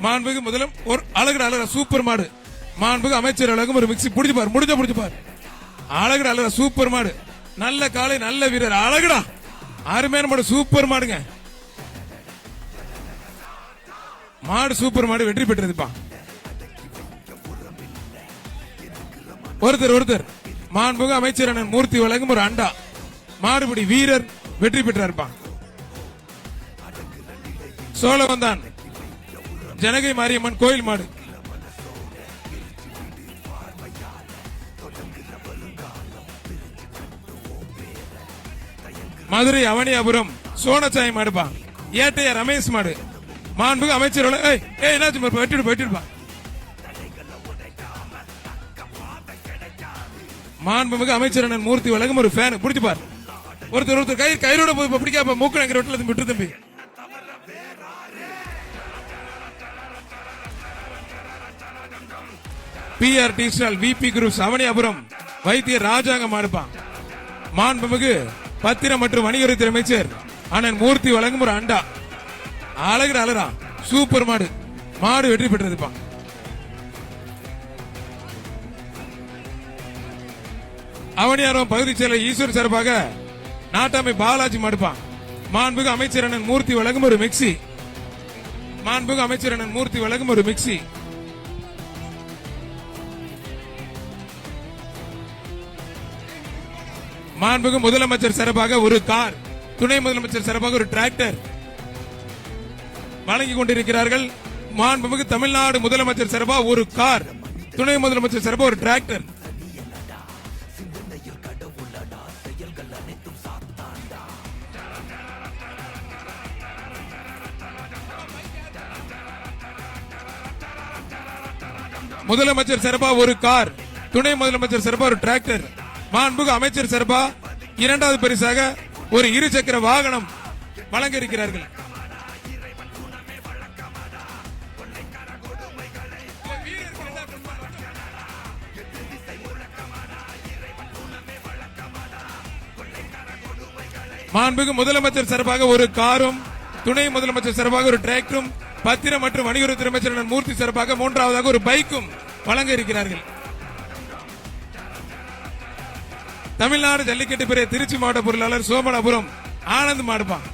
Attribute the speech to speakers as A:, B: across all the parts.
A: மாண்புக்கு முதலும் ஒரு அழகு சூப்பர் மாடு. மாண்புக்கு அமைச்சர் அழகும் ஒரு மிக்சி புடிச்சுப்பார், புடிச்சுப்பார். அழகு சூப்பர் மாடு. நல்ல காலை, நல்ல வீரர், அழகுடா, அருமையான மாடு, சூப்பர் மாடுங்க. மாடு சூப்பர் மாடு, வெற்றி பெற்றதுப்பா. ஒருத்தர் மாண்புக்கு அமைச்சர் அண்ணன் மூர்த்தி வழங்கும் ஒரு அண்டா. மாடுபிடி வீரர் வெற்றி பெற்றார்ப்பா. சோழவந்தான் ஜனகை மாரியம்மன் கோயில் மாடு. மதுரை அவனியாபுரம் சோனச்சாய் மாடுப்பா. ஏட்டைய ரமேஷ் மாடு. மாண்புக்கு அமைச்சர் என்னாச்சு வெட்டிடுப்பா. மாண்புமிகு அமைச்சர் அண்ணன் மூர்த்தி வழங்கும் ஒரு ஃபேன் பிடிச்சுப்பார். ஒருத்தர் கயிறோட போய் பிடிக்காப்ப மூக்கு நங்கிற விட்டு விட்டு தம்பி. PR D stall VP groups Avaniyapuram வைத்தியர் ராஜாங்க மாடுப்பான். மாண்புமிகு பத்திரம் மற்றும் வணிகத்துறை அமைச்சர் அண்ணன் மூர்த்தி வழங்கும் ஒரு அண்டா. அழகுடா சூப்பர் மாடு. மாடு வெற்றி பெற்றதுப்பா. அவனியாரம் பகுதி செயலர் ஈஸ்வர் சார்பாக நாட்டாமை பாலாஜி மாடுப்பான். மாண்புமிகு அமைச்சர் அண்ணன் மூர்த்தி வழங்கும் ஒரு மிக்சி. மாண்புமிகு அமைச்சர் அண்ணன் மூர்த்தி வழங்கும் ஒரு மிக்சி. மாண்புமிகு முதலமைச்சர் சார்பாக ஒரு கார், துணை முதலமைச்சர் சார்பாக ஒரு டிராக்டர் வழங்கிக் கொண்டிருக்கிறார்கள். மாண்புமிகு தமிழ்நாடு முதலமைச்சர் சார்பாக ஒரு கார், துணை முதலமைச்சர் சார்பாக ஒரு டிராக்டர். முதலமைச்சர் சார்பா ஒரு கார், துணை முதலமைச்சர் சார்பா ஒரு டிராக்டர். மாண்புமிகு அமைச்சர் சார்பா இரண்டாவது பரிசாக ஒரு இருசக்கர வாகனம் வழங்க இருக்கிறார்கள். மாண்புமிகு முதலமைச்சர் சார்பாக ஒரு காரும், துணை முதலமைச்சர் சார்பாக ஒரு டிராக்டரும், பத்திரம் மற்றும் வணிகத்துறை அமைச்சர் மூர்த்தி சார்பாக மூன்றாவதாக ஒரு பைக்கும் வழங்க இருக்கிறார்கள். தமிழ்நாடு ஜல்லிக்கட்டு பிரிவு திருச்சி மாவட்ட பொருளாளர் சோமனாபுரம் ஆனந்த் மாடுப்பான்.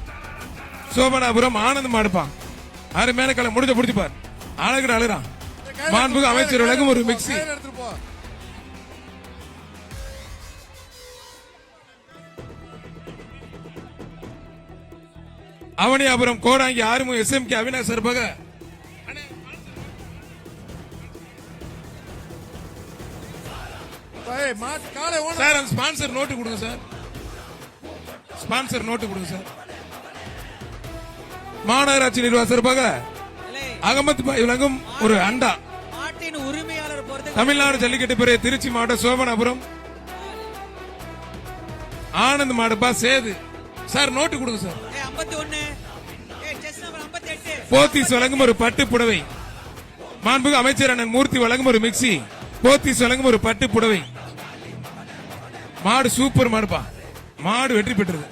A: சோமனாபுரம் ஆனந்த் மாடுப்பான். அருமையான காலம் முடிஞ்ச பிடிச்சுப்பார். அழகுடா. மாண்புமிகு அமைச்சர் வழங்கும் ஒரு மிக்சி. அவனியாபுரம் கோடாங்கி ஆறுமுக எஸ்எம்கே அவினாஷ் சார்பாக சார் ஸ்பான்சர் நோட்டு கொடுங்க சார். ஸ்பான்சர் நோட்டு கொடுங்க சார். மாநகராட்சி நிர்வாக சார்பாக அகமது பாய் வழங்கும் ஒரு அண்டா. தமிழ்நாடு ஜல்லிக்கட்டு பிரிவு திருச்சி மாவட்டம் சோமனாபுரம் ஆனந்த் மாடுப்பா சேது சார் நோட்டு கொடுங்க சார். போத்தீஸ் வழங்கும் ஒரு பட்டு புடவை. மாண்புமிகு அமைச்சர் அண்ணன் மூர்த்தி வழங்கும் ஒரு மிக்சி. போத்தீஸ் வழங்கும் ஒரு பட்டு புடவை. மாடு சூப்பர் மாடுப்பா. மாடு வெற்றி பெற்றது.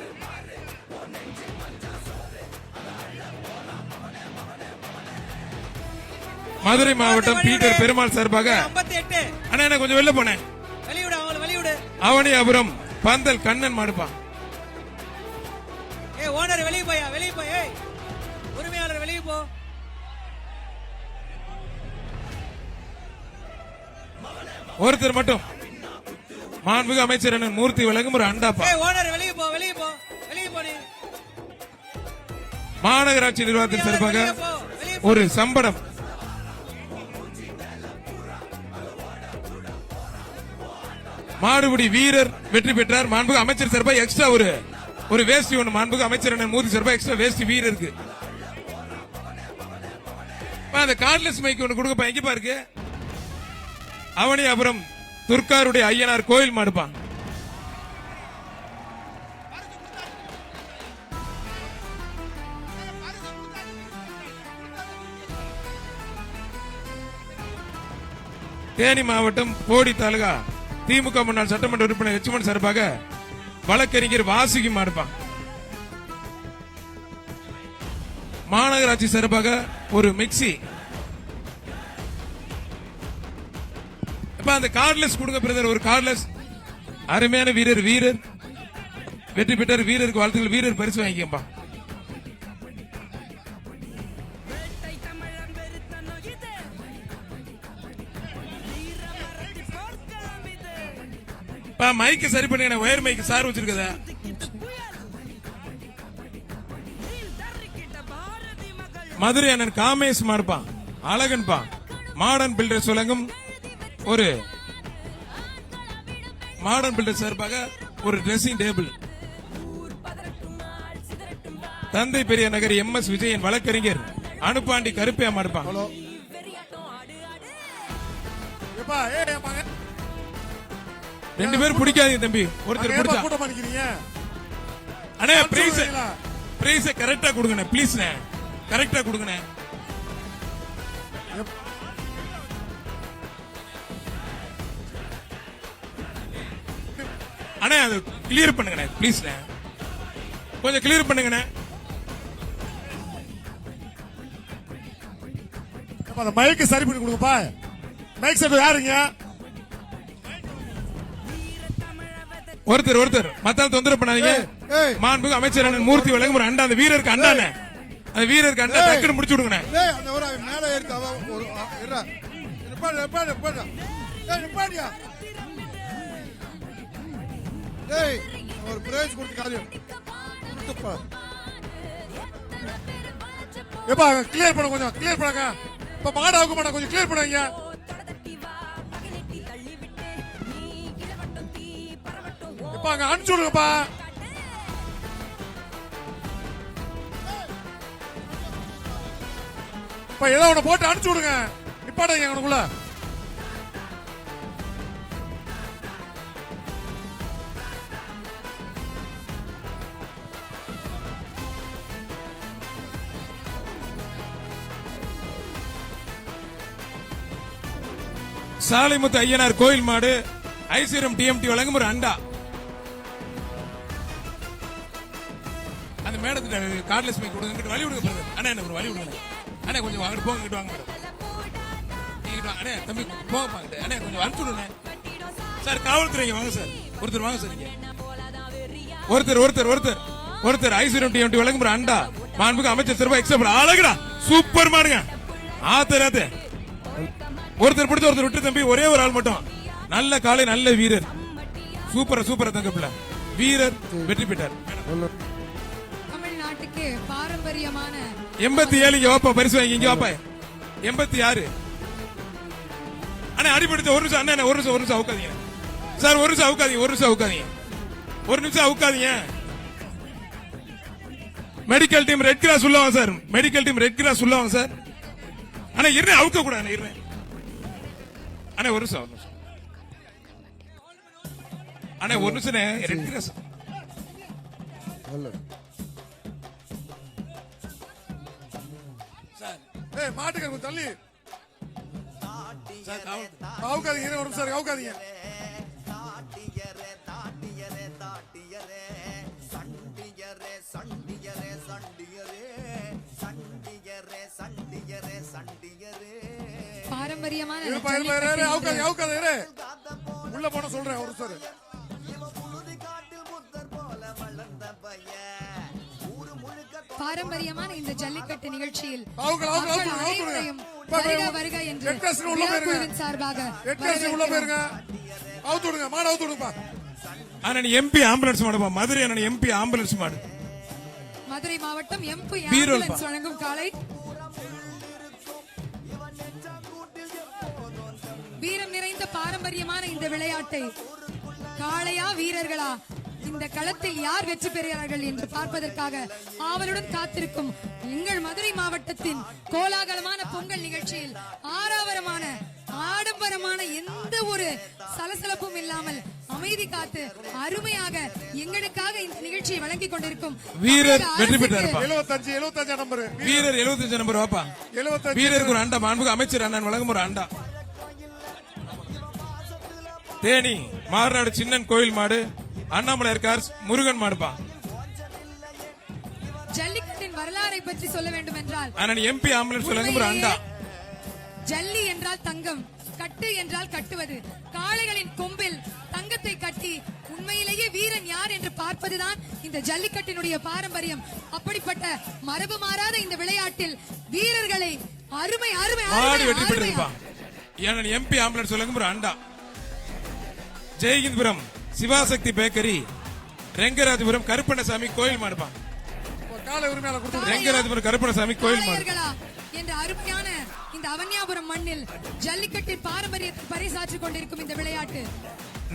A: மதுரை மாவட்டம் பீட்டர் பெருமாள் சார்பாக அண்ணா கொஞ்சம் வெளில போனேன். அவனியாபுரம் பந்தல் கண்ணன் மாடுப்பா. ஒருத்தர் மட்டும் மாண்புமிகு அமைச்சர் அண்ணன் மூர்த்தி வழங்கும் ஒரு அண்டாப்பா. மாநகராட்சி நிர்வாகத்தின் சார்பாக ஒரு சம்படம். மாடுபிடி வீரர் வெற்றி பெற்றார். மாண்புமிகு அமைச்சர் சார்பாக எக்ஸ்ட்ரா ஒரு வேஷ்டி ஒன்று. மாண்புமிகு அமைச்சர் அண்ணன் மூர்த்தி சார்பாக எக்ஸ்ட்ரா வேஷ்டி வீரருக்கு. அந்த கார்ட்லெஸ் மைக் ஒன்று கொடுக்கப்பா. எங்கப்பா இருக்கு? அவனியாபுரம் துர்காருடைய ஐயனார் கோயில் மாடுப்பான். தேனி மாவட்டம் போடி தாலுகா திமுக முன்னாள் சட்டமன்ற உறுப்பினர் எச்மன் சார்பாக வழக்கறிஞர் வாசுகி மாடுப்பான். மாநகராட்சி சார்பாக ஒரு மிக்சி. இப்ப அந்த கார்ட்லெஸ் கொடுங்க பிரதர், ஒரு கார்ட்லெஸ். அருமையான வீரர், வீரர் வெற்றி பெற்றார். வீரருக்கு வாழ்த்துக்கள். வீரர் பரிசு வாங்கிக்கப்பா. மைக்கு சரி பண்ணி ஒயர் மைக்கு சார் வச்சிருக்கதா? மதுரை அண்ணன் காமேஷ் மாடுப்பான், அழகன்பா. மாடர்ன் பில்டர்ஸ் வழங்கும் ஒரு மாடர்ன் பில்டர் சார்பாக ஒரு ட்ரெஸ்ஸிங் டேபிள். தந்தை பெரிய நகர் MS விஜயன் வழக்கறிஞர் அனுப்பாண்டி கருப்பையா மாடுப்பான். ரெண்டு பேரும் பிடிக்காதீங்க தம்பி, ஒருத்தர் பிடிச்சா. அண்ணே பிரைஸ் கரெக்டா கொடுங்கண்ணே ப்ளீஸ். கரெக்டா கொடுங்கண்ணே. அண்ணே அது கிளியர் பண்ணுங்கண்ணே ப்ளீஸ். கொஞ்சம் கிளியர் பண்ணுங்கண்ணே.
B: மைக்கு சரி பண்ணி கொடுங்கப்பா. மைக் செட் யாருங்க?
A: ஒருத்தர் மத்தால் தொந்தரவு பண்ணாதீங்க. மாண்புமிகு அமைச்சர் அண்ணன் மூர்த்தி வழங்கும் ஒரு அண்டா, அந்த வீரருக்கு அண்டானே, அந்த வீரருக்கு அண்டா டக்குன்னு முடிச்சு விடுங்க.
B: மேல ஏறிட்டு ஒரு பிரைஸ் கொடுத்து காரியம் எப்பா கிளியர் பண்ண, கொஞ்சம் கிளியர் பண்ணுங்க. இப்ப மாடாவுக்கு மாட்டா கொஞ்சம் கிளியர் பண்ணுங்க. எப்பா அங்க அனுப்பிச்சு விடுங்கப்பா. இப்ப ஏதோ ஒண்ணு போட்டு அனுப்பிச்சு விடுங்க. நிப்பாடுங்க எனக்குள்ள.
A: சாலைமுத்து ஐயனார் கோயில் மாடு ஐஸ்வர்யம் TMT வழங்கும் ஒரு அண்டா. அந்த மேடத்துல கார்ட்லெஸ் மைக் கொடுங்க. வழி விடுங்க பிரதர். அண்ணா என்ன ஒரு வழி விடுங்க. அண்ணா கொஞ்சம் வாங்க, போங்க, இங்கிட்டு வாங்க மேடம். இங்கிட்டு வாங்க அண்ணே, தம்பி போங்க. அண்ணே கொஞ்சம் அனுப்பிச்சு விடுங்க சார். காவல்துறை வாங்க சார். ஒருத்தர் வாங்க சார். ஒருத்தர் ஐஸ்வர்யம் TMT வழங்கும் ஒரு அண்டா. மாண்புமிகு அமைச்சர் சிறப்பா எக்ஸாம்பிள் அழகுடா, சூப்பர் மாடுங்க. ஆத்தராத்து ஒருத்தர் பிடிச்ச ஒருத்தர் விட்டு தம்பி, ஒரே ஒரு ஆள் மட்டும். நல்ல காலை, நல்ல வீரர். சூப்பரா தங்கப்பிள்ள வீரர் வெற்றி பெற்றார்.
C: தமிழ்நாட்டுக்கு பாரம்பரியமான
A: 87 இங்க வாப்பா, பரிசு வாங்கி இங்க வாப்பா. 86 அண்ணா அடிபடுத்த. ஒரு நிமிஷம் அண்ணா, ஒரு நிமிஷம் அவுக்காதீங்க சார். ஒரு நிமிஷம் அவுக்காதீங்க. மெடிக்கல் டீம் ரெட் கிராஸ் உள்ள வாங்க sir. Medical team red cross உள்ள வாங்க சார். அண்ணா இருந்தே அவுக்க கூடாது. இருந்தேன் அண்ணே, ஒரு நிமிஷம் அண்ணே, ஒரு நிமிஷம். ரெட் கிராஸ்
B: மாட்டுக்கு கொஞ்சம் தள்ளி அவுக்காதீங்க. ஒரு நிமிஷம் அவுக்காதீங்க.
C: பாரம்பரியமான
B: உள்ள போன சொல்றேன். ஒரு சார்
C: பாரம்பரியமான இந்த ஜல்லிக்கட்டு நிகழ்ச்சியில்
B: அனைவரையும்
C: வருக என்று சார்பாக
B: உள்ள போயிருங்க. அவுத்து விடுங்க, மாடு அவுத்து விடுங்கப்பா.
A: அண்ணன் MP ஆம்புலன்ஸ் மாடுப்பா. மதுரை அண்ணன் MP ஆம்புலன்ஸ் மாடு.
C: மதுரை மாவட்டம் MP ஆம்புலன்ஸ் வழங்கும் காலை. வீரம் நிறைந்த பாரம்பரியமான இந்த விளையாட்டை காளையா வீரர்களா, இந்த களத்தில் யார் வெற்றி பெறுகிறார்கள் என்று பார்ப்பதற்காக ஆவலுடன் காத்திருக்கும் எங்கள் மதுரை மாவட்டத்தின் கோலாகலமான பொங்கல் நிகழ்ச்சியில் ஆடம்பரமான எந்த ஒரு சலசலப்பும் இல்லாமல் அமைதி காத்து அருமையாக எங்களுக்காக இந்த நிகழ்ச்சியை வழங்கிக் கொண்டிருக்கும்
A: வீரர் வெற்றி பெற்றார்.
B: 75 நம்பர்
A: வீரர் 75 நம்பர் வாப்பா. வீரருக்கு ஒரு அண்டா. மாண்புமிகு அமைச்சர் அண்ணன் வழங்கும் ஒரு அண்டா. தேனி மாறுநாடு சின்னன் கோயில் மாடு அண்ணாமலையார் கார்ஸ் முருகன் மாடுப்பா.
C: ஜல்லிக்கட்டின் வரலாறை பற்றி சொல்ல வேண்டும் என்றால்
A: அண்ணன் MP ஆம்புலன்ஸ் வழங்கும் ஒரு அண்டா.
C: ஜல்லி என்றால் தங்கம், கட்டு என்றால் கட்டுவது, காளைகளின் கொம்பில் தங்கத்தை கட்டி உண்மையிலேயே வீரன் யார் என்று பார்ப்பதுதான் இந்த ஜல்லிக்கட்டினுடைய பாரம்பரியம். அப்படிப்பட்ட மரபு மாறாத இந்த விளையாட்டில் வீரர்களை அருமை அருமை
A: மாடு
C: அருமை,
A: வெற்றி
C: அருமை.
A: பெற்றிருப்பான். ஏன்னா எம்பி ஆம்புலன்ஸ் சொல்லுங்க ஒரு அண்டா. ஜெயகிந்தபுரம் சிவாசக்தி பேக்கரி, ரெங்கராஜபுரம் கருப்பண்ணசாமி கோயில் மாடுப்பான்.
B: இப்போ காலை உரிமையாளர் கொடுத்து
A: ரெங்கராஜபுரம் கருப்பண்ணசாமி கோயில் மாடு.
C: காளையர்களா என்ற அருமையான இந்த அவன்யாபுரம் மண்ணில் ஜல்லிக்கட்டின் பாரம்பரியத்தை பறைசாற்றிக் கொண்டிருக்கும் இந்த விளையாட்டு.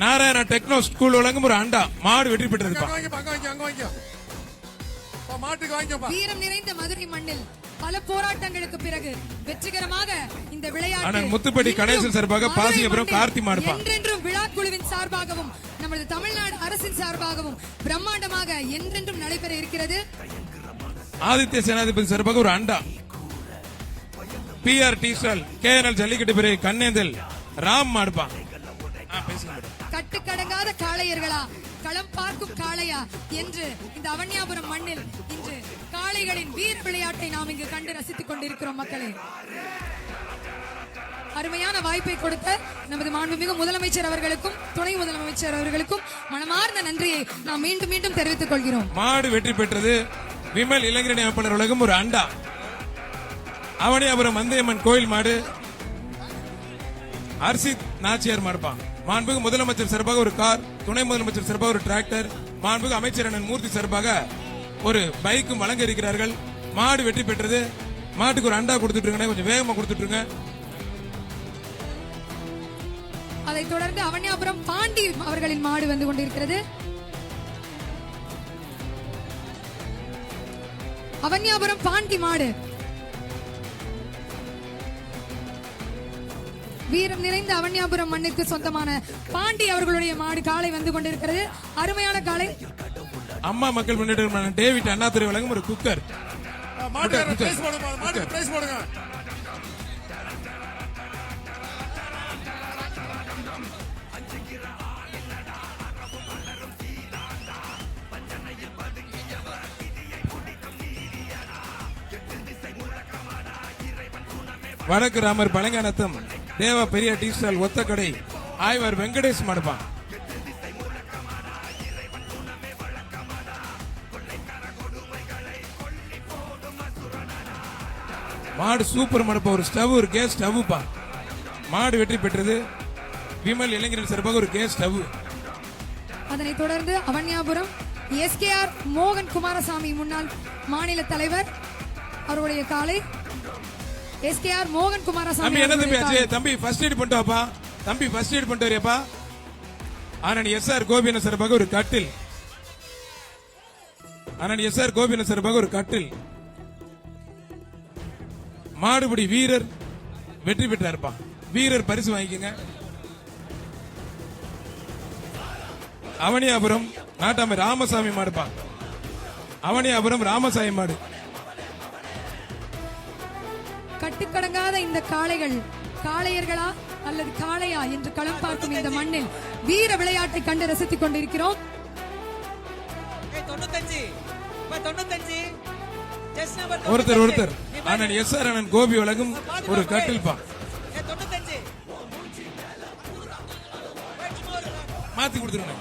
A: நாராயண டெக்னோ ஸ்கூல் வழங்கும் ஒரு அண்டா. மாடு வெற்றி
B: அங்க
A: பெற்றிருப்பான்.
B: வாங்கிப்பா, அங்க வாங்கிக்கோ. இப்போ மாட்டுக்கு வாங்கிக்கப்பா.
C: வீரம் நிறைந்த மதுரை மண்ணில் பல போராட்டங்களுக்கு பிறகு வெற்றிகரமாக இந்த விளையாட்டு
A: அண்ணன் முத்துப்பட்டி கணேசன் சார்பாக
C: மதுரை
A: பாசியபுரம்
C: மண்ணில்
A: கார்த்தி மாடுப்பான்.
C: என்றென்றும் விழா குழுவின் சார்பாகவும் நமது தமிழ்நாடு அரசின் சார்பாகவும் பிரம்மாண்டமாக என்றென்றும் நடைபெற இருக்கிறது.
A: ஆதித்ய சேனாதிபதி சார்பாக ஒரு அண்டா. பிஆர் டி ஸ்டால் கேஎன்எல் ஜல்லிக்கட்டு பிறகு கண்ணேந்தல் ராம் மாடுப்பான். பேசுங்க.
C: கட்டுக்கடங்காத காளையர்களா, களம் பார்க்கும் காளையா என்று இந்த அவன்யாபுரம் மண்ணில் இன்று காளைகளின் வீர விளையாட்டை நாம் இங்கு கண்டு ரசித்துக் கொண்டிருக்கிறோம் மக்களே. அருமையான வாய்ப்பை கொடுத்த நமது மாண்புமிகு முதலமைச்சர் அவர்களுக்கும் துணை முதலமைச்சர் அவர்களுக்கும் மனமார்ந்த நன்றியை நாம் மீண்டும் மீண்டும் தெரிவித்துக் கொள்கிறோம்.
A: மாடு வெற்றி பெற்றது. விமல் இளைஞரணி அமைப்பாளர் உலகம் ஒரு அண்டா. அவனியாபுரம் மந்தையம்மன் கோயில் மாடு அர்சித் நாச்சியார் மாடுப்பான். மாண்புகு முதலமைச்சர் சார்பாக ஒரு கார், துணை முதலமைச்சர் சார்பாக ஒரு டிராக்டர், மாண்புகு அமைச்சர் அண்ணன் மூர்த்தி சார்பாக ஒரு பைக்கும் வழங்க இருக்கிறார்கள். மாடு வெற்றி பெற்றது. மாட்டுக்கு ஒரு அண்டா கொடுத்துட்டு கொஞ்சம் வேகமா கொடுத்துட்டு.
C: அதைத் தொடர்ந்து அவன்யாபுரம் பாண்டி அவர்களின் மாடு வந்து கொண்டிருக்கிறது. அவன்யாபுரம் பாண்டி மாடு வீரம் நிறைந்த அவன்யாபுரம் மண்ணுக்கு சொந்தமான பாண்டி அவர்களுடைய மாடு காளை வந்து கொண்டிருக்கிறது. அருமையான காளை.
A: அம்மா மக்கள் முன்னேற்ற டேவிட் அண்ணாதுரை வழங்கும் ஒரு குக்கர்.
B: மாட்டுக்கு பிரைஸ் போடுங்க, மாட்டுக்கு பிரைஸ் போடுங்க.
A: வடக்கு ராமர் பழங்கானத்தம் தேவா பெரிய டீ ஸ்டால் ஒத்தக்கடை ஆய்வர் வெங்கடேஷ் மாடுப்பான். மாடு சூப்பர் மடுப்பா. ஒரு ஸ்டவ், ஒரு கேஸ் ஸ்டவ் பா. மாடு வெற்றி பெற்றது. விமல் இளைஞர் சார்பாக ஒரு கேஸ் ஸ்டவ்.
C: அதனைத் தொடர்ந்து அவன்யாபுரம் எஸ்கேஆர் மோகன் குமாரசாமி முன்னாள் மாநில தலைவர் அவருடைய காலை. எஸ்கேஆர் மோகன் குமாரசாமி
A: தம்பி என்ன தம்பி
C: அவர்களுடைய
A: ஆச்சு? தம்பி ஃபர்ஸ்ட் எய்ட் பண்ணிட்டு வாப்பா. தம்பி ஃபர்ஸ்ட் எய்ட் பண்ணிட்டு வரியாப்பா. அண்ணன் எஸ்ஆர் கோபின சார்பாக ஒரு கட்டில். அண்ணன் எஸ்ஆர் கோபின சார்பாக ஒரு கட்டில். மாடுபிடி வீரர் வெற்றி பெற்றாருப்பா. வீரர் பரிசு வாங்கிக்கங்க. அவனியாபுரம் நாட்டாமை ராமசாமி மாடுப்பா. அவனியாபுரம் ராமசாமி மாடு.
C: கட்டுக்கடங்காத இந்த காளைகள் காளையர்களா அல்லது காளையா என்று களம் பார்க்கும் இந்த மண்ணில் வீர விளையாட்டை கண்டு ரசித்துக் கொண்டிருக்கிறோம்.
D: 95 just number
A: ஒருத்தர் அண்ணன் எஸ்ஆர் அண்ணன் கோபி வழங்கும் ஒரு கட்டில்பா.
D: 95
A: மாத்தி கொடுத்துருங்க.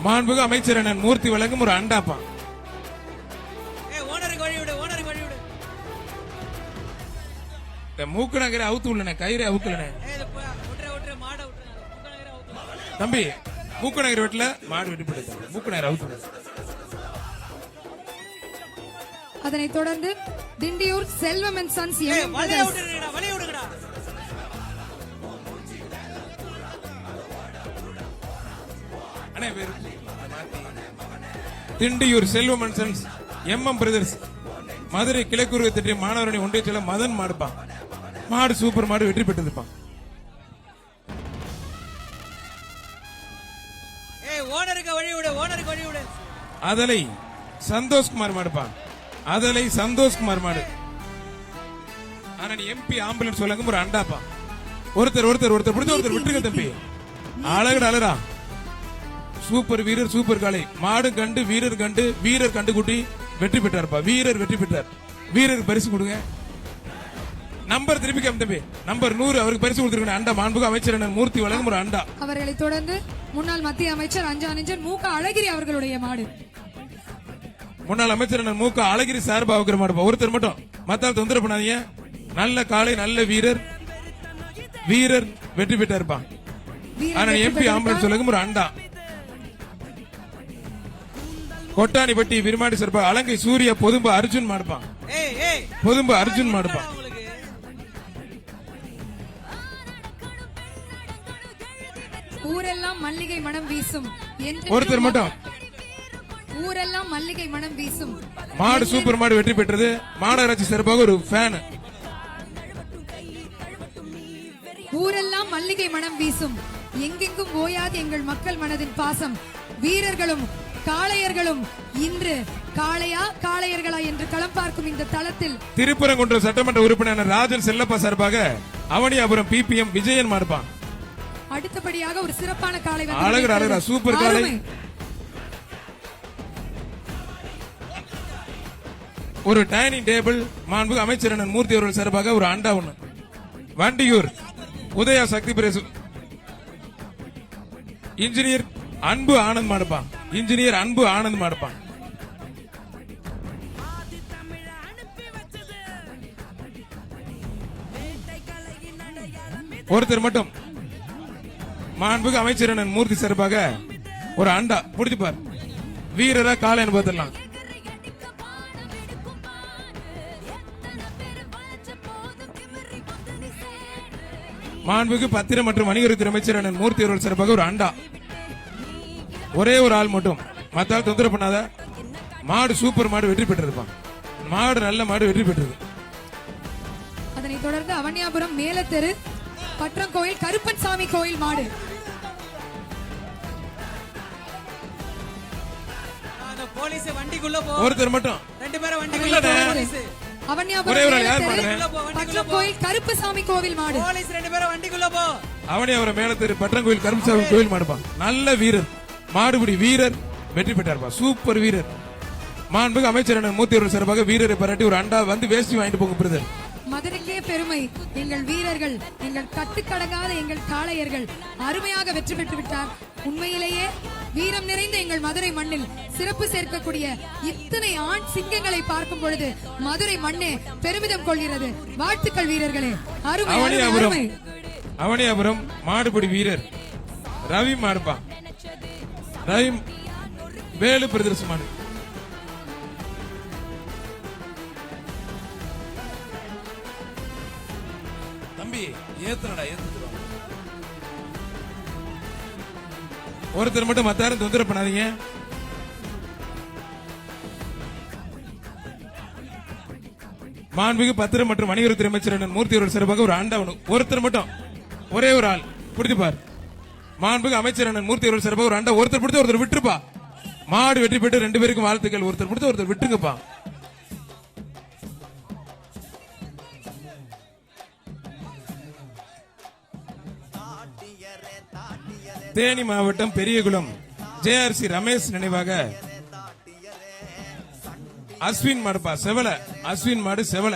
A: மாண்புகு அமைச்சர் அண்ணன் மூர்த்தி வழங்கும் ஒரு அண்டாப்பா. மூக்கு நகரை அவுத்து உள்ளன, கயிறு அவுக்கலன. தம்பி மூக்கு நகர் வீட்டுல மாடு வெட்டி போட்டு மூக்கு நகர் அவுத்து.
C: அதனைத் தொடர்ந்து Thindiyur Selvam and sons
A: Thindiyur Selvam and sons MM brothers Madurai கிழக்கு திட்ட மாணவரணி ஒன்றிய செல்ல மதன் மாடுப்பான். மாடு சூப்பர் மாடு வெற்றி பெற்றிருப்பான். அதலை சந்தோஷ்குமார் மாடுப்பான். அதலை சந்தோஷ்குமார் மாடு. ஆனா எம்பி ஆம்புலன்ஸ் வழங்கும் ஒரு அண்டாப்பா. ஒருத்தர் ஒருத்தர் ஒருத்தர் பிடிச்ச ஒருத்தர் விட்டுருங்க தம்பி. அழகுடா அழகா. சூப்பர் வீரர் சூப்பர் காளை. மாடு கண்டு வீரர் கண்டு வீரர் கண்டு குட்டி வெற்றி பெற்றார்ப்பா. வீரர் வெற்றி பெற்றார். வீரருக்கு பரிசு கொடுங்க. நம்பர் திருப்பி கேம் தம்பி. நம்பர் 100 அவருக்கு பரிசு கொடுத்திருக்கணும். அண்டா மாண்புக அமைச்சர் அண்ணன் மூர்த்தி வழங்கும் ஒரு அண்டா.
C: அவர்களை தொடர்ந்து முன்னாள் மத்திய அமைச்சர் அஞ்சானிஞ்சர் மூக்க அழகிரி அவர்களுடைய மாடு.
A: முன்னாள் அமைச்சர் அண்ணன் மூக்க அழகிரி சார்பா வைக்கிற மாடுப்பா. ஒருத்தர் மட்டும் மத்தால் தொந்தரவு பண்ணாதீங்க. நல்ல காளை நல்ல வீரர். வீரர் வெற்றி பெற்றார்ப்பா. ஆனா எம்பி ஆம்புலன்ஸ் சொல்லுங்க ஒரு அண்டா. கொட்டாணிப்பட்டி விருமாடி சார்பா அலங்கை சூரிய பொதும்பு அர்ஜுன் மாடுப்பான்.
D: ஏய் ஏய்
A: பொதும்பு அர்ஜுன் மாடுப்பான்.
D: உங்களுக்கு
C: ஊரெல்லாம் மல்லிகை மனம் வீசும் என்று
A: ஒருத்தர் மட்டும்
C: ஊரெல்லாம் மல்லிகை மனம் வீசும்.
A: மாடு சூப்பர் மாடு வெற்றி பெற்றது. மாநகராட்சி சார்பாக ஒரு ஃபேன்.
C: ஊரெல்லாம் மல்லிகை மனம் வீசும். எங்கெங்கும் ஓயாது எங்கள் மக்கள் மனதின் பாசம். வீரர்களும் காளையர்களும் இன்று காளையா காளையர்களா என்று களம் பார்க்கும் இந்த தளத்தில்
A: திருப்பரங்குன்றம் சட்டமன்ற உறுப்பினர் ராஜன் செல்லப்பா சார்பாக அவனியாபுரம் பிபிஎம் விஜயன் மாடுப்பான்.
C: அடுத்தபடியாக ஒரு சிறப்பான காளை
A: அழகுடா அழகுடா சூப்பர் காளை. ஒரு டைனிங் டேபிள் மாண்புக அமைச்சர் அண்ணன் மூர்த்தி அவர்கள் சார்பாக ஒரு அண்டா ஒண்ணு. வண்டியூர் உதயா சக்தி பிரேசு இன்ஜினியர் அன்பு ஆனந்த் மாடுப்பான். இன்ஜினியர் அன்பு ஆனந்த் மாடுப்பான். ஒருத்தர் மட்டும் மாண்புக அமைச்சர் அண்ணன் மூர்த்தி சார்பாக ஒரு அண்டா முடிச்சுப்பார். வீரரா காளைன்னு பார்த்துடலாம். மாண்புக்கு பத்திரம் மற்றும் வணிகத்துறை அமைச்சர் அண்ணன் மூர்த்தி அவர்கள் சார்பாக ஒரு அண்டா. ஒரே ஒரு ஆள் மட்டும் மத்தால் தொந்தரவு பண்ணாத. மாடு சூப்பர் மாடு வெற்றி பெற்றிருப்பான். மாடு நல்ல மாடு வெற்றி பெற்றது.
C: அதனைத் தொடர்ந்து அவனியாபுரம் மேலத்தெரு பற்றங்கோயில் கருப்பன் சாமி கோயில் மாடு.
D: அந்த போலீஸ் வண்டிக்குள்ள போ.
A: ஒருத்தர் மட்டும்
D: ரெண்டு பேரும் வண்டிக்குள்ள போ. போலீஸ்
A: ஒரே ஒரு ஆள் யார்
C: அவனியாபுரம்
A: பாக்குறேன்.
C: பற்றங்கோயில் கருப்பசாமி கோவில் மாடு.
D: போலீஸ் ரெண்டு பேரும் வண்டிக்குள்ள போ.
A: அவனியாபுரம் மேலத்தெரு பற்றங்கோயில் கருப்புசாமி கோயில் மாடுப்பான். நல்ல வீரர் மாடுபிடி வீரர் வெற்றி பெற்றார்ப்பா. சூப்பர் வீரர். மாண்புக அமைச்சர் அண்ணன் மூர்த்தி அவர்கள் சார்பாக வீரரை பாராட்டி ஒரு அண்டா வந்து வேஷ்டி வாங்கிட்டு போங்க பிரதர்.
C: மதுரைக்கே பெருமை. எங்கள் வீரர்கள் எங்கள் கட்டுக்கடங்காத எங்கள் காளையர்கள் அருமையாக வெற்றி பெற்று விட்டார். உண்மையிலேயே வீரம் நிறைந்த எங்கள் மதுரை மண்ணில் சிறப்பு சேர்க்கக்கூடிய இத்தனை ஆண் சிங்கங்களை பார்க்கும் பொழுது மதுரை மண்ணே பெருமிதம் கொள்கிறது. வாழ்த்துக்கள் வீரர்களே. அருமை அருமை அருமை.
A: அவனியாபுரம் மாடுபிடி வீரர் ரவி மாடுப்பான். ரவி வேலு பிரதர்ஸ் மாடு. தம்பி ஏத்தனடா ஏத்துறா. ஒருத்தர் மட்டும் மத்தாரும் தொந்தரவு பண்ணாதீங்க. மாண்புமிகு பத்திரம் மற்றும் வணிகத்துறை அமைச்சர் அண்ணன் மூர்த்தி அவர்கள் சார்பாக ஒரு அண்டா ஒண்ணு. ஒருத்தர் மட்டும் ஒரே ஒரு ஆள் பிடிச்சுப்பார். மாண்புமிகு அமைச்சர் அண்ணன் மூர்த்தி அவர்கள் சார்பாக ஒரு அண்டா. ஒருத்தர் பிடிச்ச ஒருத்தர் விட்டுருப்பா. மாடு வெற்றி பெற்று ரெண்டு பேருக்கும் வாழ்த்துக்கள். ஒருத்தர் பிடிச்ச ஒருத்தர் விட்டுருங்கப்பா. தேனி மாவட்டம் பெரியகுளம் ஜேஆர்சி ரமேஷ் நினைவாக அஸ்வின் மாடுப்பா. செவல அஸ்வின் மாடு செவல.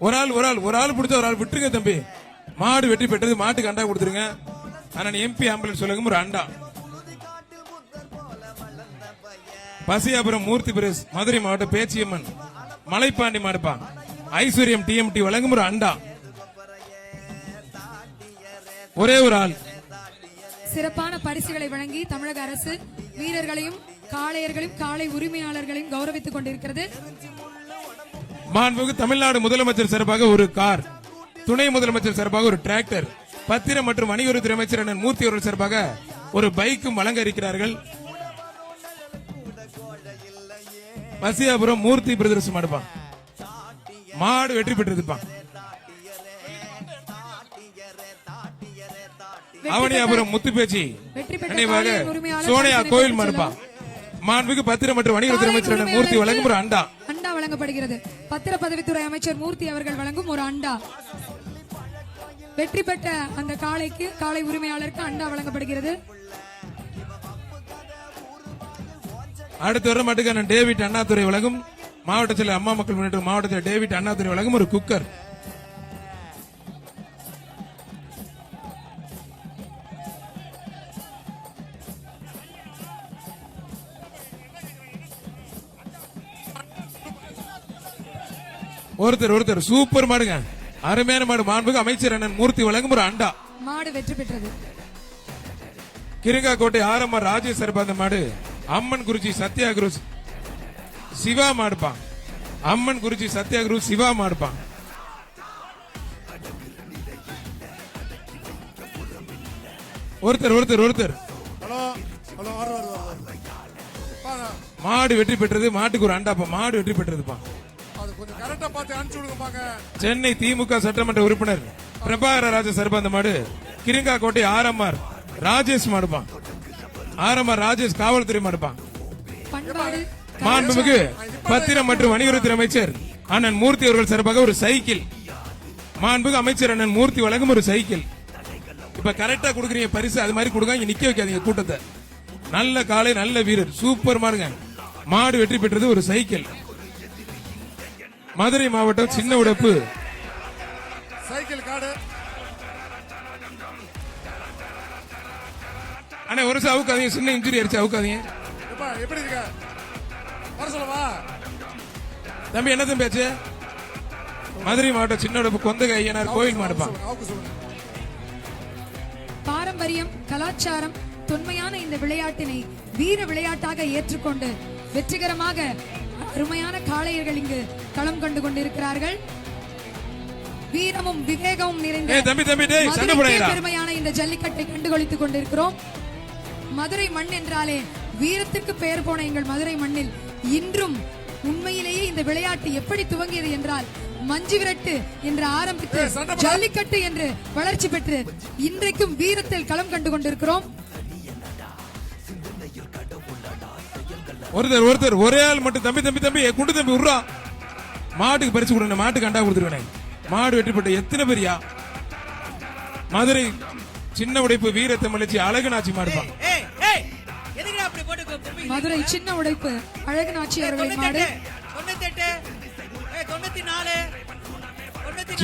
A: ஒரு ஆள் பிடிச்ச ஒரு ஆள் விட்டுருங்க தம்பி. மாடு வெற்றி பெற்றது. மாட்டுக்கு அண்டா கொடுத்துருங்க. ஆனா எம்பி ஆம்புலன்ஸ் சொல்லுங்க ஒரு அண்டா. பசியாபுரம் மூர்த்தி பிரேஸ் மதுரை மாவட்டம் பேச்சியம்மன் மலைப்பாண்டி மாடுப்பா. ஐஸ்வர்யம் டிஎம்டி வழங்கும் ஒரு அண்டா. ஒரே ஒரு ஆள்.
C: சிறப்பான பரிசுகளை வழங்கி தமிழக அரசு வீரர்களையும் காளையர்களையும் காளை உரிமையாளர்களையும் கௌரவித்துக் கொண்டிருக்கிறது.
A: மாண்புமிகு தமிழ்நாடு முதலமைச்சர் சார்பாக ஒரு கார், துணை முதலமைச்சர் சார்பாக ஒரு டிராக்டர், பத்திரம் மற்றும் வணிகத்துறை அமைச்சர் அண்ணன் மூர்த்தி அவர்கள் சார்பாக ஒரு பைக்கும் வழங்க இருக்கிறார்கள். பசியாபுரம் மூர்த்தி பிரதர்ஸ் மாடுப்பான். மாடு வெற்றி பெற்றிருப்பான். அவனியாபுரம் முத்துப்பேச்சி நினைவாக சோனியா கோயில் மாடுப்பான். மாண்புமிகு பத்திரம் மற்றும் வணிகத்துறை அமைச்சர் அண்ணன் மூர்த்தி வழங்கும் ஒரு அண்டா.
C: வழங்கப்படுகிறது. பத்திரப்பதவித்துறை அமைச்சர் மூர்த்தி அவர்கள் வழங்கும் ஒரு அண்டா. வெற்றி பெற்ற அந்த காளைக்கு, காளை உரிமையாளருக்கு அண்டா வழங்கப்படுகிறது.
A: அடுத்து வர மட்டுக்கான டேவிட் அண்ணாதுரை வழங்கும் மாவட்ட செயலர் அம்மா மக்கள் முன்னேற்ற மாவட்டத்தில் டேவிட் அண்ணாதுரை வழங்கும் ஒரு குக்கர். ஒருத்தர் சூப்பர் மாடுங்க, அருமையான மாடு. மாண்புக்கு அமைச்சர் அண்ணன் மூர்த்தி வழங்கும் ஒரு அண்டா.
C: மாடு வெற்றி பெற்றது.
A: கிருங்காக்கோட்டை ஆர்எம்ஆர் ராஜேஷ் சர்பாந்த மாடு அம்மன் குறிச்சி சத்யாகுரு சிவா மாடுப்பான். அம்மன் குறிச்சி சத்யாகுரு சிவா மாடுப்பான். ஒருத்தர்
B: ஹலோ ஹலோ
A: மாடு வெற்றி பெற்றது. மாட்டுக்கு ஒரு அண்டாப்பா. மாடு வெற்றி பெற்றதுப்பா.
B: அது கொஞ்சம் கரெக்டா பார்த்து அனுப்பிச்சு விடுங்க.
A: சென்னை திமுக சட்டமன்ற உறுப்பினர் பிரபாகர ராஜ சர்பாந்த மாடு கிருங்காக்கோட்டை ஆர்எம்ஆர் ராஜேஷ் மாடுப்பான். ஆர்எம்ஆர் ராஜேஷ் காவல்துறை மாடுப்பான்.
C: பண்பாடு
A: மாண்புமிகு பத்திரம் மற்றும் வணிகத்துறை அமைச்சர் அண்ணன் மூர்த்தி அவர்கள் சார்பாக ஒரு சைக்கிள். மாண்புமிகு அமைச்சர் அண்ணன் மூர்த்தி வழங்கும் ஒரு சைக்கிள். இப்ப கரெக்டா கொடுக்குறீங்க பரிசு, அது மாதிரி கொடுங்க. இங்க நிக்க வைக்காதீங்க கூட்டத்தை. நல்ல காலை, நல்ல வீரர், சூப்பர் மாடுங்க. மாடு வெற்றி பெற்றது ஒரு சைக்கிள். மதுரை மாவட்டம் சின்ன உடைப்பு
B: சைக்கிள் கார்டு.
A: அண்ணா ஒரு நிமிஷம் அவுக்காதீங்க, சின்ன இன்ஜுரி அடிச்சு அவுக்காதீங்க.
B: எப்படி இருக்க? வர சொல்லவா
A: தம்பி? என்ன தம்பி ஆச்சு? மதுரை மாவட்டம் சின்ன உடைப்பு கொந்தகை ஐயனார் கோயில் மாடுப்பான்.
C: பாரம்பரியம், கலாச்சாரம், தொன்மையான இந்த விளையாட்டினை வீர விளையாட்டாக ஏற்றுக்கொண்டு வெற்றிகரமாக அருமையான காளையர்கள் இங்கு களம் கண்டு கொண்டிருக்கிறார்கள். வீரமும் விவேகமும் நிறைந்த மதுரைக்கே பெருமையான இந்த ஜல்லிக்கட்டை கண்டுகளித்துக் கொண்டிருக்கிறோம். மதுரை மண் என்றாலே வீரத்திற்கு பெயர் போன எங்கள் மதுரை மண்ணில் இன்றும் உண்மையிலேயே இந்த விளையாட்டு எப்படி துவங்கியது என்றால் மஞ்சு விரட்டு என்று ஆரம்பித்து ஜல்லிக்கட்டு என்று வளர்ச்சி பெற்று இன்றைக்கும் வீரத்தில் களம் கண்டு கொண்டிருக்கிறோம்.
A: ஒருத்தர் ஒரே ஆள் மட்டும் தம்பி குண்டு தம்பி உர்றா. மாட்டுக்கு பறிச்சு கொடுங்க, மாட்டுக்கு அண்டா கொடுத்துருவேன். மாடு வெற்றி பெற்ற எத்தனை பேரியா? மதுரை சின்ன உடைப்பு வீரத்தை மலிச்சு அழகுநாச்சி மாடுப்பான்.
C: மதுரை சின்ன உடைப்பு அழகுநாச்சி அவர்களின் மாடு.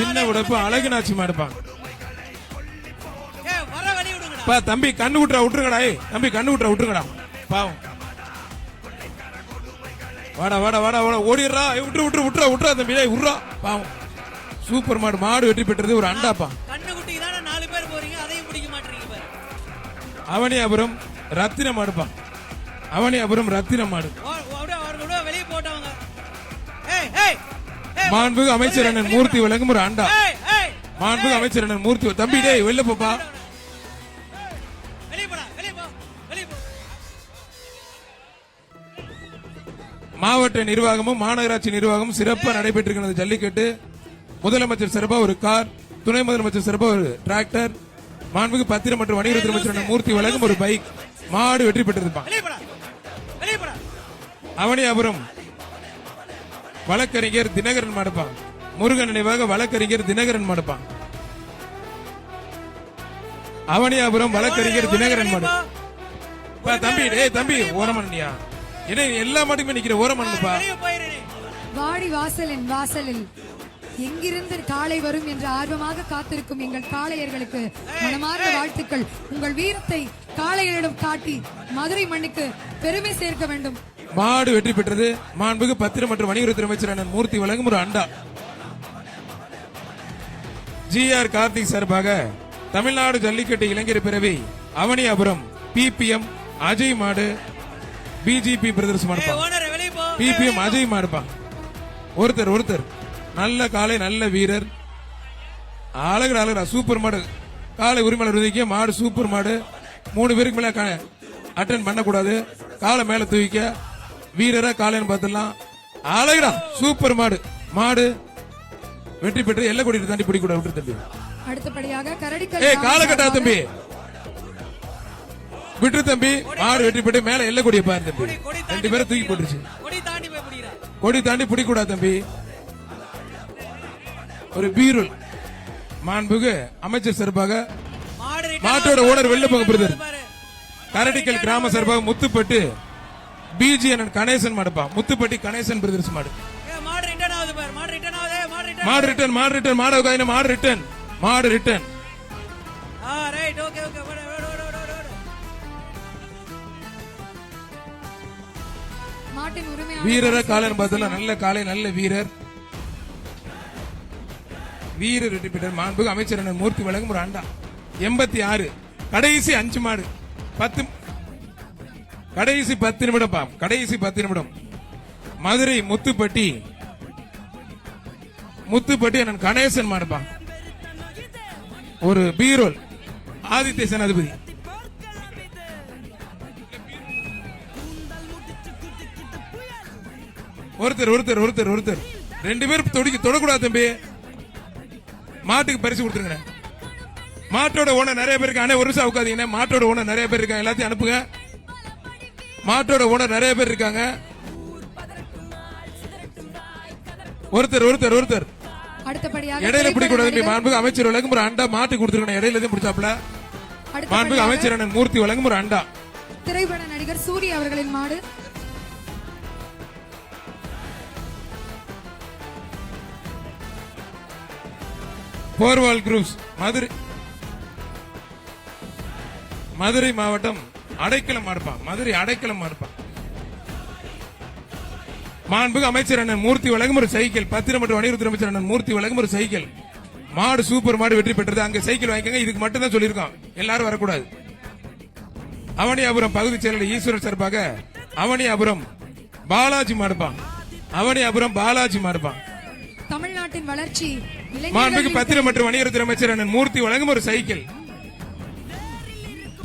A: சின்ன உடைப்பு அழகுநாச்சி மாடுப்பான். தம்பி கண்ணு விட்டுருங்கடா. தம்பி கண்ணு விட்டுருங்கடா. பாவம். வாடா ஓடிடுறா. விட்டுறா தம்பி, விட்றா. பாவம். சூப்பர் மாடு. மாடு வெற்றி பெற்றது ஒரு அண்டாப்பா. அவனியாபுரம் ரத்தின மாடுப்பான். அவனியாபுரம் ரத்தின மாடு. மாண்புகு அமைச்சர் அண்ணன் மூர்த்தி வழங்கும் ஒரு அண்டா. மாண்புகு அமைச்சர் அண்ணன் மூர்த்தி. தம்பி டேய் வெளில போப்பா. மாவட்ட நிர்வாகமும் மாநகராட்சி நிர்வாகமும் சிறப்பாக நடைபெற்றிருக்கிறது ஜல்லிக்கட்டு. முதலமைச்சர் சிறப்பா ஒரு கார், துணை முதலமைச்சர் சிறப்பா ஒரு டிராக்டர், மாண்புமிகு பத்திரம் மற்றும் வணிகத்துறை அமைச்சர் மூர்த்தி வழங்கும் ஒரு பைக். மாடு வெற்றி பெற்றிருப்பான். அவனியாபுரம் வழக்கறிஞர் தினகரன் மாடுப்பான். முருகன் நினைவாக வழக்கறிஞர் தினகரன் மாடுப்பான். அவனியாபுரம் வழக்கறிஞர் தினகரன் மாடு. தம்பி ஓரமண்ணியா? என்ன எல்லா மாட்டுக்குமே நிக்கிற ஓரமண்ணுப்பா.
C: வாடி வாசலின் வாசலில் எங்கிருந்து காளை வரும் என்று ஆர்வமாக காத்திருக்கும் எங்கள் காளையர்களுக்கு மனமார்ந்த வாழ்த்துக்கள். உங்கள் வீரத்தை காளையரிடம் காட்டி மதுரை மண்ணுக்கு பெருமை சேர்க்க வேண்டும்.
A: மாடு வெற்றி பெற்றது. மாண்புமிகு பத்திரம் மற்றும் வணிகத்துறை அமைச்சர் அண்ணன் மூர்த்தி வழங்கும் ஒரு அண்டா. GR கார்த்திக் சார்பாக தமிழ்நாடு ஜல்லிக்கட்டு இளைஞர் பிறவி அவனியாபுரம் PPM அஜய் மாடு BGP பிரதர்ஸ் மாடுப்பான். PPM அஜய் மாடுப்பான். ஒருத்தர் நல்ல காலை, நல்ல வீரர், அழகுடா. சூப்பர் மாடு. காலை உரிமையாளர் உதவிக்க மாடு சூப்பர் மாடு. 3 பேருக்கு மேல அட்டன் பண்ணக்கூடாது. காலை மேல தூவிக்க வீரரா காலைன்னு பார்த்துடலாம். அழகுடா சூப்பர் மாடு. மாடு வெற்றி பெற்று எல்லை கொடி தாண்டி பிடிக்க கூடாது. விட்டு தம்பி.
C: அடுத்தபடியாக கரடிக்கல்
A: காலை கட்டா தம்பி. விட்டு தம்பி. மாடு வெற்றி பெற்று மேல எல்லை கொடியை பாரு தம்பி. 2 பேரை தூக்கி போட்டுருச்சு. கொடி தாண்டி பிடிக்கூடாது தம்பி. ஒரு பீருள் மாண்புகு அமைச்சர் சார்பாக
D: மாடு return
A: மாட்டோட
D: ஆகுது.
A: ஓனர் வெளில போங்க பிரதர்.
D: பாரு.
A: கரடிக்கல் கிராம சார்பாக முத்துப்பட்டு பிஜி அண்ணன் கணேசன் மாடுப்பா. முத்துப்பட்டி கணேசன் பிரதர்ஸ் மாடு.
D: ஏய், மாடு ரிட்டர்ன் ஆகுது பாரு. மாடு ரிட்டர்ன் ஆகுது. மாடு ரிட்டர்ன்.
A: மாடு ரிட்டர்ன் மாடு ரிட்டர்ன் மாடு உட்காந்து மாடு ரிட்டர்ன் மாடு ரிட்டர்ன்.
D: ரைட். Okay okay. ஓடு ஓடு ஓடு ஓடு ஓடு.
C: மாட்டின் உரிமையாளர்
A: வீரரை காலன் பார்த்தல நல்ல காலை நல்ல வீரர் வீரர் வெற்றி பெற்றார். மாண்புகு அமைச்சர் அண்ணன் மூர்த்தி வழங்கும் ஒரு அண்டா 86 கடைசி 5 மாடு 10 கடைசி 10 நிமிடம் பா. கடைசி 10 நிமிடம். மதுரை முத்துப்பட்டி அண்ணன் கணேசன் மாடுப்பா. ஒரு பீரோல் ஆதித்ய சேனாதிபதி. ஒருத்தர் 2 பேர் தொடக்கூடாது தம்பி. மாட்டுக்கு பரிசு கொடுத்துருங்க. மாட்டோட ஓனர் நிறைய பேர் இருக்காங்க. ஒரு நிமிஷம் உட்காதீங்க. மாட்டோட ஓனர் நிறைய பேர் இருக்காங்க. எல்லாத்தையும் அனுப்புங்க. மாட்டோட ஓனர் நிறைய பேர் இருக்காங்க. ஒருத்தர்
C: அடுத்தபடியாக
A: இடையில பிடிக்கூடாது.
C: திரைப்பட
A: மாண்புக்கு அமைச்சர் வழங்கும் ஒரு அண்டா மாட்டு கொடுத்துருக்கணும். இடையில தான் பிடிச்சாப்ல.
C: நடிகர்
A: மாண்புக்கு அமைச்சர் அண்ணன் மூர்த்தி வழங்கும் ஒரு அண்டா.
C: திரைப்பட நடிகர் சூர்யா அவர்களின் மாடு.
A: போர்வால் குரூப்ஸ் மதுரை மாவட்டம் அடைக்கலம் மாடுப்பான். மதுரை அடைக்கலம் மாடுப்பான். மாண்புக்கு அமைச்சர் அண்ணன் மூர்த்தி வழங்கும் ஒரு சைக்கிள். பத்திரம் மற்றும் வணிகத்துறை அமைச்சர் அண்ணன் மூர்த்தி வழங்கும் ஒரு சைக்கிள். மாடு சூப்பர் மாடு வெற்றி பெற்றது. அங்க சைக்கிள் வாங்கிக்கங்க. இதுக்கு மட்டும் தான் சொல்லியிருக்கோம். எல்லாரும் வரக்கூடாது. அவனியாபுரம் பகுதி செயலர் ஈஸ்வரர் சார்பாக அவனியாபுரம் பாலாஜி மாடுப்பான். அவனியாபுரம் பாலாஜி மாடுப்பான்.
C: தமிழ்நாட்டின் வளர்ச்சி
A: மாண்புக்கு
C: இளைஞர்களின்
A: பத்திரம் மற்றும் வணிகத்துறை அமைச்சர் அண்ணன் மூர்த்தி வழங்கும் ஒரு சைக்கிள்.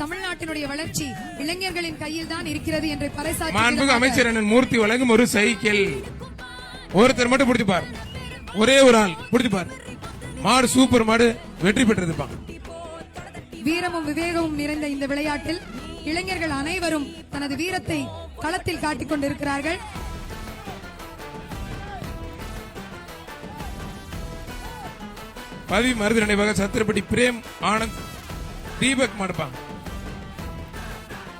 C: தமிழ்நாட்டினுடைய வளர்ச்சி இளைஞர்களின் கையில் தான் இருக்கிறது என்று பறைசாற்றி
A: மாண்புக்கு அமைச்சர் அண்ணன் மூர்த்தி வழங்கும் ஒரு சைக்கிள். ஒருத்தர் மட்டும் பிடிச்சு பார். ஒரே ஒரு ஆள் பிடிச்சு பார். மாடு சூப்பர் மாடு வெற்றி பெற்றிருப்பான்.
C: வீரமும் விவேகமும் நிறைந்த இந்த விளையாட்டில் இளைஞர்கள் அனைவரும் தனது வீரத்தை களத்தில் காட்டிக் கொண்டிருக்கிறார்கள்.
A: பதவி மருது நினைவாக சத்திரப்பட்டி பிரேம் ஆனந்த் தீபக் மாடுப்பான்.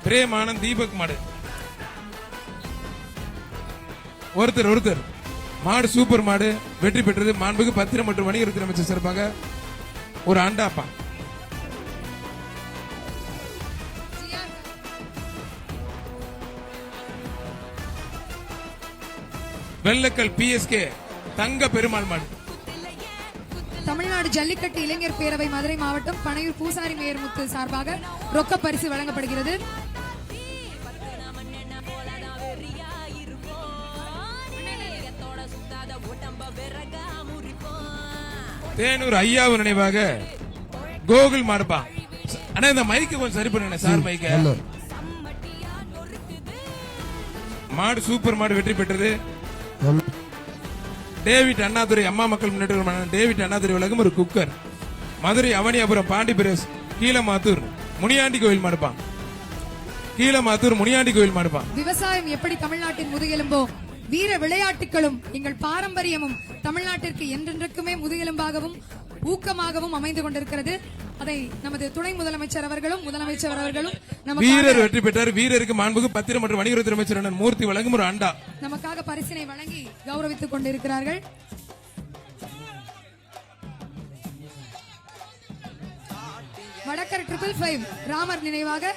A: பிரேம் ஆனந்த் தீபக் மாடு. ஒருத்தர் மாடு சூப்பர் மாடு வெற்றி பெற்றது. மாண்புக்கு பத்திரம் மற்றும் வணிகத்துறை அமைச்சர் சிறப்பாக ஒரு ஆண்டாப்பா. வெள்ளக்கல் பிஎஸ்கே தங்க பெருமாள் மாடு.
C: தமிழ்நாடு ஜல்லிக்கட்டு இளைஞர் பேரவை மதுரை மாவட்டம் பனையூர் பூசாரி மேயர் முத்து சார்பாக ரொக்க பரிசு வழங்கப்படுகிறது.
A: தேனூர் ஐயாவு நினைவாக கோகுல் மாடுப்பா. ஆனா இந்த மைக்கு கொஞ்சம் சரி பண்ணுங்க சார். மைக்க மாடு சூப்பர் மாடு வெற்றி பெற்றது. டேவிட் அண்ணாதுரை அம்மா மக்கள் முன்னேற்ற டேவிட் அண்ணாதுரை வழங்கும் ஒரு குக்கர். மதுரை அவனியாபுரம் பாண்டி பிரேஸ் கீழமாத்தூர் முனியாண்டி கோயில் மாடுப்பான். கீழமாத்தூர் முனியாண்டி கோயில் மாடுப்பான்.
C: விவசாயம் எப்படி தமிழ்நாட்டின் முதுகெலும்போ வீர விளையாட்டுகளும் எங்கள் பாரம்பரியமும் தமிழ்நாட்டிற்கு என்றென்றைக்குமே முதுகெலும்பாகவும் ஊக்கமாகவும் அமைந்து கொண்டிருக்கிறது. அதை நமது துணை முதலமைச்சர் அவர்களும் முதலமைச்சர் அவர்களும்
A: வீரர் வெற்றி பெற்றார். வீரருக்கு மாண்புக்கு பத்திரம் மற்றும் வணிகத்துறை அமைச்சர் அண்ணன் மூர்த்தி வழங்கும் ஒரு அண்டா
C: நமக்காக பரிசினை வழங்கி கௌரவித்துக் கொண்டிருக்கிறார்கள். வடக்கர் 555 ராமர் நினைவாக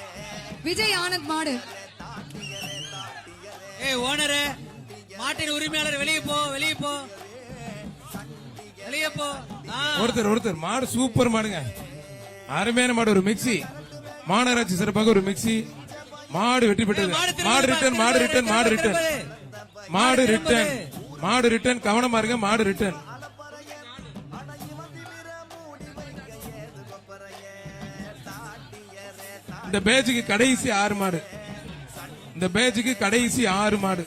C: விஜய் ஆனந்த் மாடு.
D: ஏய் ஓனர், மாட்டின் உரிமையாளர் வெளியே போ, வெளியே போ, வெளியே போ.
A: ஒருத்தர் மாடு சூப்பர் மாடுங்க. அருமையான மாடு. ஒரு மிக்சி மாநகராட்சி சிறப்பாக ஒரு மிக்சி. மாடு வெற்றி பெற்றது. மாடு ரிட்டர்ன் மாடு ரிட்டர்ன் மாடு ரிட்டர்ன் மாடு ரிட்டர்ன் மாடு ரிட்டர்ன். கவனமா இருங்க. மாடு ரிட்டர்ன். இந்த பேஜுக்கு கடைசி 6 மாடு. இந்த பேஜுக்கு கடைசி 6 மாடு.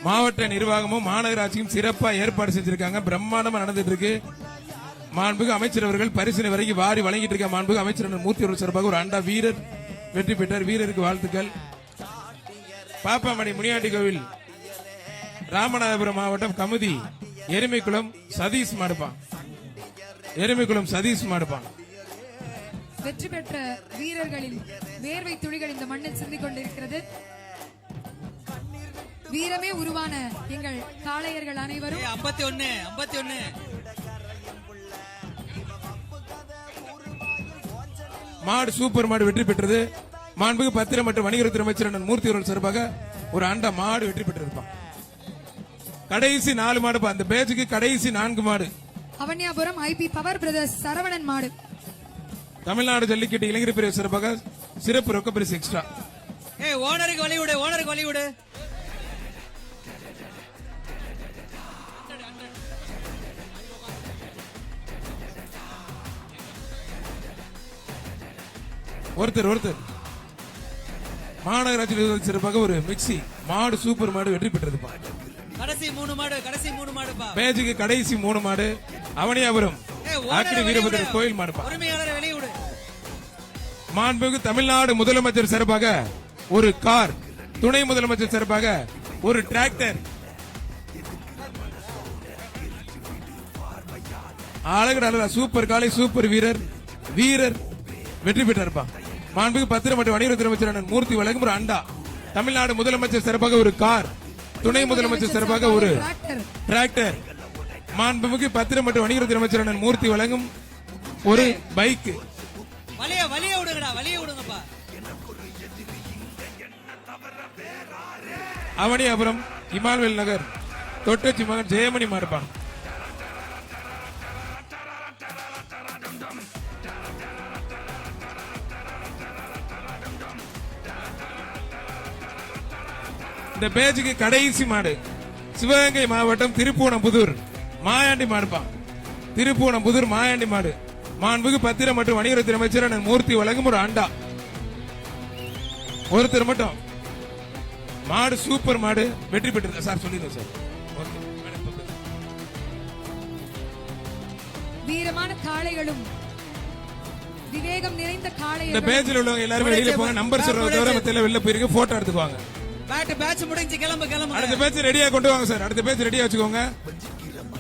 A: மாவட்ட நிர்வாகமும் மாநகராட்சியும் சிறப்பா ஏற்பாடு செஞ்சிருக்காங்க. பிரம்மாண்டமா நடந்துட்டு இருக்கு. மாண்புமிகு அமைச்சர் அவர்கள் பரிசினை வரைக்கும் வாரி வழங்கிட்டு இருக்க மாண்புமிகு அமைச்சர் அண்ணன் மூர்த்தி அவர்கள் சார்பாக ஒரு அண்டா வீரர் வெற்றி பெற்றார். வீரருக்கு வாழ்த்துக்கள். பாப்பாமணி முனியாண்டி கோவில் ராமநாதபுரம் மாவட்டம் கமுதி எருமைக்குளம் சதீஷ் மாடுப்பான். எருமைக்குளம் சதீஷ் மாடுப்பான்.
C: வெற்றி பெற்ற வீரர்களின் வேர்வை துளிகள் இந்த மண்ணில் சிந்திக் கொண்டிருக்கிறது. வீரமே உருவான எங்கள் காளையர்கள் அனைவரும்
D: 51
A: மாடு சூப்பர் மாடு வெற்றி பெற்றது. மாண்புமிகு பத்திரம் மற்றும் வணிகத்துறை அமைச்சர் அண்ணன் மூர்த்தி அவர்கள் சார்பாக ஒரு அண்டா மாடு வெற்றி பெற்றிருப்பான். கடைசி 4 மாடு. அந்த பேஜுக்கு கடைசி 4 மாடு.
C: Avaniyapuram IP power brothers Saravanan மாடு.
A: தமிழ்நாடு ஜல்லிக்கட்டு இளைஞர் பிரிவு சார்பாக சிறப்பு ரொக்க பரிசு எக்ஸ்ட்ரா.
D: ஏய் ஓனருக்கு வழி விடு, ஓனருக்கு வழி விடு.
A: ஒருத்தர் மாநகராட்சி நிர்வாகத்தின் சிறப்பாக ஒரு மிக்சி மாடு சூப்பர் மாடு வெற்றி பெற்றிருப்பா.
D: கடைசி 3 மாடுப்பா.
A: பேஜுக்கு கடைசி 3 மாடு. அவனியாபுரம் ஆக்கிரி வீரபத்திரர் கோயில் மாடுப்பா.
D: உரிமையாளரை வெளிய விடு.
A: மாண்புமிகு தமிழ்நாடு முதலமைச்சர் சார்பாக ஒரு கார், துணை முதலமைச்சர் சார்பாக ஒரு டிராக்டர். அழகு சூப்பர் காலை சூப்பர் வீரர் வெற்றி பெற்றிருப்பா. மாண்புமிகு பத்திரம் மற்றும் வணிகத்துறை அமைச்சர் அண்ணன் மூர்த்தி வழங்கும் ஒரு அண்டா. தமிழ்நாடு முதலமைச்சர் சார்பாக ஒரு கார், துணை முதலமைச்சர் சார்பாக ஒரு டிராக்டர். மாண்புமிகு பத்திரம் மற்றும் வணிகத்துறை அமைச்சர் அண்ணன் மூர்த்தி வழங்கும் ஒரு பைக்.
D: வலிய விடுங்கப்பா.
A: அவனியாபுரம் இமானுவேல் நகர் தொட்டச்சி மகன் ஜெயமணி மாடுப்பான். இந்த பேஜுக்கு கடைசி மாடு சிவகங்கை மாவட்டம் திருப்பூணம்புதூர் மாயாண்டி மாடுப்பான். திருப்பூணம்புதூர் மாயாண்டி மாடு. மாண்புமிகு பத்திரம் மற்றும் வணிகத்துறை அமைச்சர் அண்ணன் மூர்த்தி வழங்கும் ஒரு அண்டா. ஒருத்தர் மட்டும் மாடு சூப்பர் மாடு வெற்றி பெற்றது சார். சொல்லிடுங்க சார்.
C: வீரமான காளைகளும் விவேகம் நிறைந்த
A: இந்த
C: காளையர்கள்.
A: பேஜில் உள்ளவங்க எல்லாரும் வெளியில போங்க. நம்பர் சொல்றத தவிர மத்த எல்லாம் வெளில போயிருங்க. போட்டோ எடுத்துக்குவாங்க.
D: பேட்ச் முடிஞ்சு கிளம்பு.
A: அடுத்த பேஜ் ரெடியா கொண்டு வாங்க சார். அடுத்த பேஜ் ரெடியா வச்சுக்கோங்க.